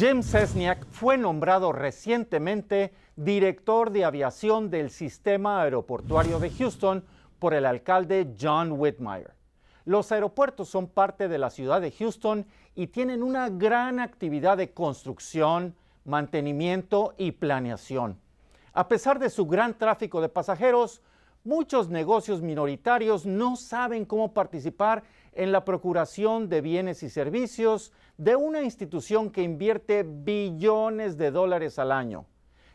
Szczesniak fue nombrado recientemente director de aviación del Sistema Aeroportuario de Houston por el alcalde John Whitmire. Los aeropuertos son parte de la ciudad de Houston y tienen una gran actividad de construcción, mantenimiento y planeación. A pesar de su gran tráfico de pasajeros, muchos negocios minoritarios no saben cómo participar en la procuración de bienes y servicios de una institución que invierte billones de dólares al año.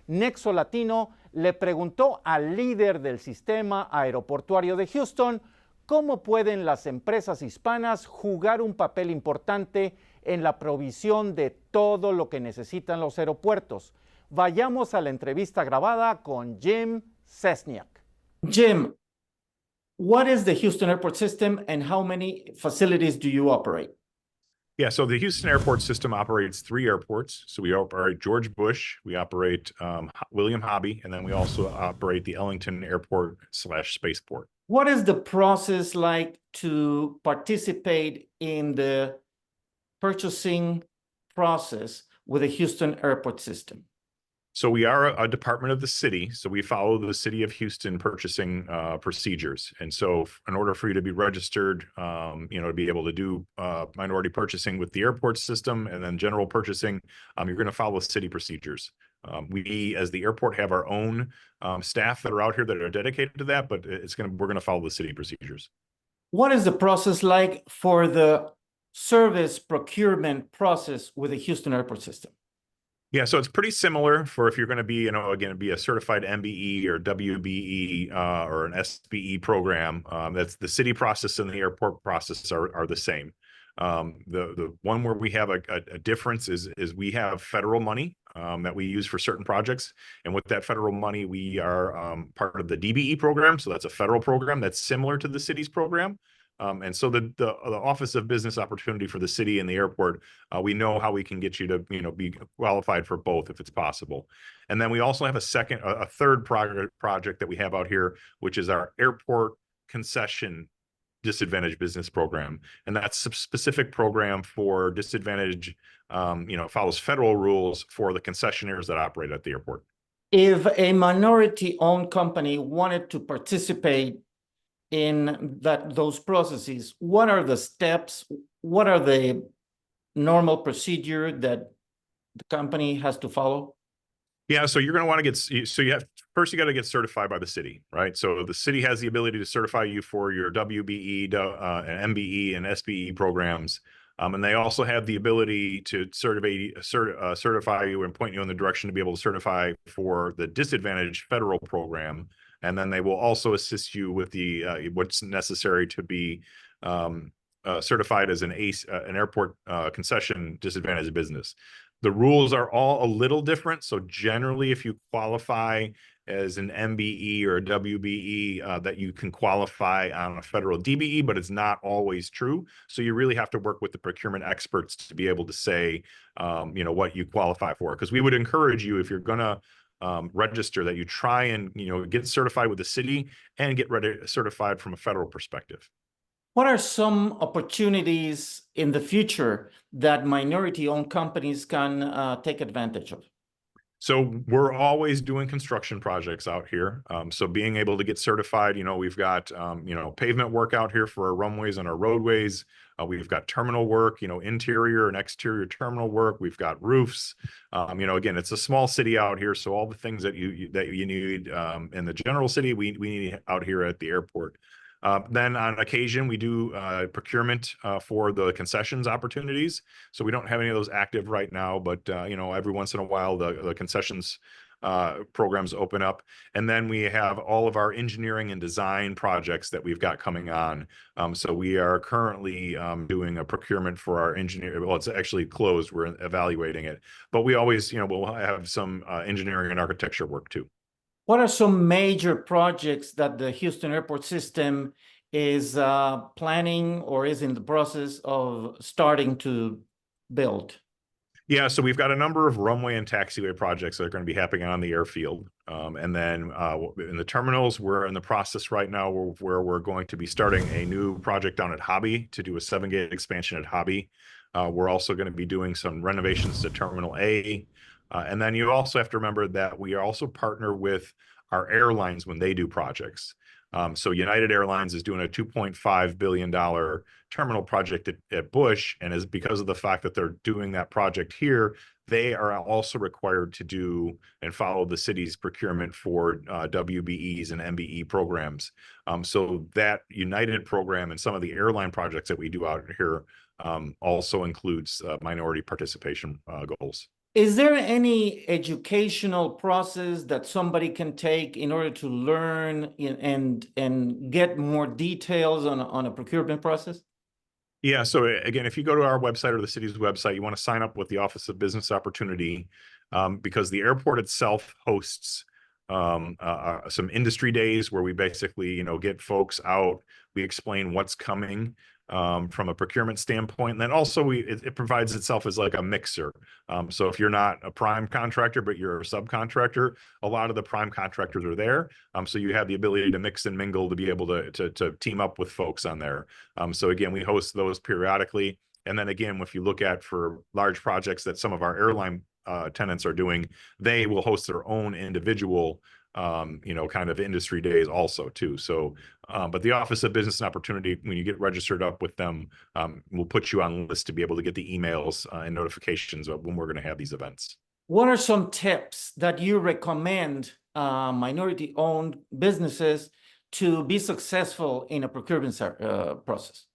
Nexo Latino le preguntó al líder del sistema aeroportuario de Houston cómo pueden las empresas hispanas jugar un papel importante en la provisión de todo lo que necesitan los aeropuertos. Vayamos a la entrevista grabada con Jim Szczesniak. Jim, what is the Houston Airport System and how many facilities do you operate? Yeah, so the Houston Airport System operates 3 airports. So we operate George Bush, we operate William Hobby, and then we also operate the Ellington Airport / Spaceport. What is the process like to participate in the purchasing process with the Houston Airport System? So we are a department of the city, so we follow the city of Houston purchasing procedures. And so in order for you to be registered, to be able to do minority purchasing with the airport system and then general purchasing, you're going to follow city procedures. We, as the airport, have our own staff that are out here that are dedicated to that, but we're going to follow the city procedures. What is the process like for the service procurement process with the Houston Airport System? Yeah, so it's pretty similar for if you're going to be, be a certified MBE or WBE or an SBE program. That's the city process and the airport process are the same. The one where we have a difference is we have federal money that we use for certain projects, and with that federal money, we are part of the DBE program. So that's a federal program that's similar to the city's program. And so the Office of Business Opportunity for the city and the airport, we know how we can get you to be qualified for both if it's possible. And then we also have a third project that we have out here, which is our airport concession disadvantaged business program, and that's a specific program for disadvantaged. Follows federal rules for the concessionaires that operate at the airport. If a minority-owned company wanted to participate in those processes, what are the steps? What are the normal procedure that the company has to follow? Yeah, so you're going to want to you got to get certified by the city, right? So the city has the ability to certify you for your WBE, and MBE, and SBE programs. And they also have the ability to certify you and point you in the direction to be able to certify for the disadvantaged federal program. And then they will also assist you with the what's necessary to be certified as an airport concession disadvantaged business. The rules are all a little different. So generally, if you qualify as an MBE or a WBE, that you can qualify on a federal DBE, but it's not always true. So you really have to work with the procurement experts to be able to say, what you qualify for. Because we would encourage you, if you're going to register, that you try and get certified with the city and get certified from a federal perspective. What are some opportunities in the future that minority-owned companies can take advantage of? So we're always doing construction projects out here. So being able to get certified, we've got, pavement work out here for our runways and our roadways. We've got terminal work, interior and exterior terminal work. We've got roofs. Again, it's a small city out here, so all the things that you need in the general city, we need out here at the airport. Then on occasion, we do procurement for the concessions opportunities. So we don't have any of those active right now, but every once in a while, the concessions programs open up. And then we have all of our engineering and design projects that we've got coming on. So we are currently doing a procurement for our engineer. Well, it's actually closed. We're evaluating it. But we always, we'll have some engineering and architecture work too. What are some major projects that the Houston Airport System is planning or is in the process of starting to build? Yeah, so we've got a number of runway and taxiway projects that are going to be happening on the airfield. And then in the terminals, we're in the process right now where we're going to be starting a new project down at Hobby to do a 7-gate expansion at Hobby. We're also going to be doing some renovations to Terminal A. And then you also have to remember that we also partner with our airlines when they do projects. So United Airlines is doing a $2.5 billion terminal project at Bush, and is because of the fact that they're doing that project here, they are also required to do and follow the city's procurement for WBEs and MBE programs. So that United program and some of the airline projects that we do out here also includes minority participation goals. Is there any educational process that somebody can take in order to learn and get more details on a procurement process? Yeah, so again, if you go to our website or the city's website, you want to sign up with the Office of Business Opportunity because the airport itself hosts some industry days where we basically, get folks out. We explain what's coming from a procurement standpoint. And then also it provides itself as like a mixer. So if you're not a prime contractor, but you're a subcontractor, a lot of the prime contractors are there. So you have the ability to mix and mingle to be able to team up with folks on there. So again, we host those periodically. And then again, if you look at for large projects that some of our airline tenants are doing, they will host their own individual kind of industry days also too. So, but the Office of Business and Opportunity, when you get registered up with them, will put you on the list to be able to get the emails and notifications of when we're going to have these events. What are some tips that you recommend minority-owned businesses to be successful in a procurement process?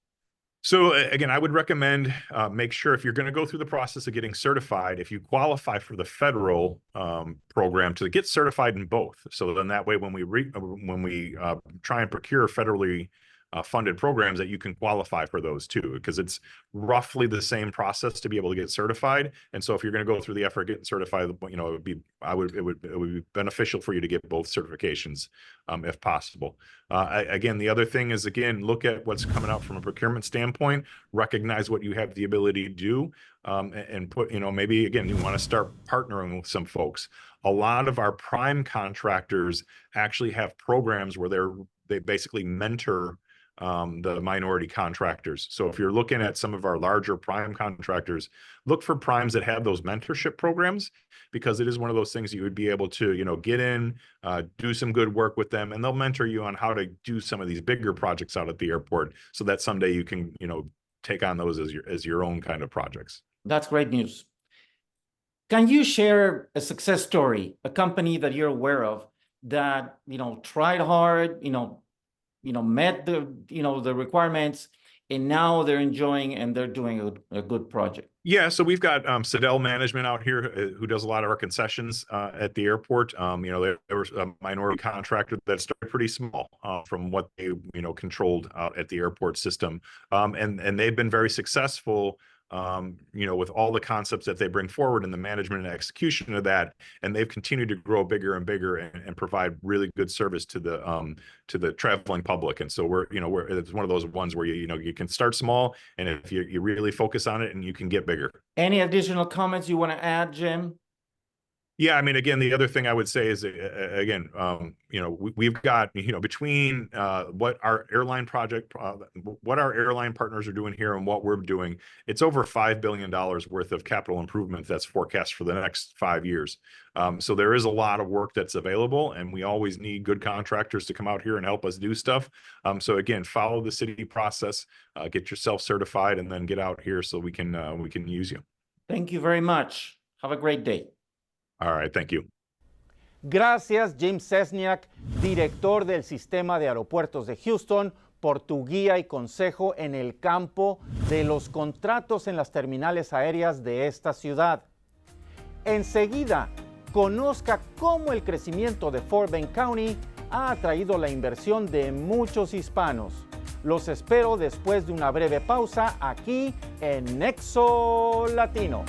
So again, I would recommend make sure if you're going to go through the process of getting certified, if you qualify for the federal program, to get certified in both. So then that way, when we try and procure federally funded programs, that you can qualify for those too, because it's roughly the same process to be able to get certified. And so if you're going to go through the effort of getting certified, it would be beneficial for you to get both certifications if possible. Again, the other thing is, again, look at what's coming out from a procurement standpoint, recognize what you have the ability to do, and put, maybe again, you want to start partnering with some folks. A lot of our prime contractors actually have programs where they basically mentor the minority contractors. So if you're looking at some of our larger prime contractors, look for primes that have those mentorship programs, because it is one of those things you would be able to, get in, do some good work with them, and they'll mentor you on how to do some of these bigger projects out at the airport, so that someday you can, take on those as your own kind of projects. That's great news. Can you share a success story, a company that you're aware of that, tried hard, met the requirements, and now they're enjoying and they're doing a good project? Yeah, so we've got Sidel Management out here who does a lot of our concessions at the airport. There was a minority contractor that started pretty small from what they controlled out at the airport system, and they've been very successful. With all the concepts that they bring forward and the management and execution of that, and they've continued to grow bigger and bigger and provide really good service to the traveling public. And so it's one of those ones where you can start small, and if you really focus on it, and you can get bigger. Any additional comments you want to add, Jim? Yeah, I mean, again, the other thing I would say is, again, we've got, between what our airline partners are doing here and what we're doing, it's over $5 billion worth of capital improvement that's forecast for the next 5 years. So there is a lot of work that's available, and we always need good contractors to come out here and help us do stuff. So again, follow the city process, get yourself certified, and then get out here so we can use you. Thank you very much. Have a great day. All right, thank you. Gracias, Jim Szczesniak, director del Sistema de Aeropuertos de Houston, por tu guía y consejo en el campo de los contratos en las terminales aéreas de esta ciudad. Enseguida, conozca cómo el crecimiento de Fort Bend County ha atraído la inversión de muchos hispanos. Los espero después de una breve pausa aquí en Nexo Latino.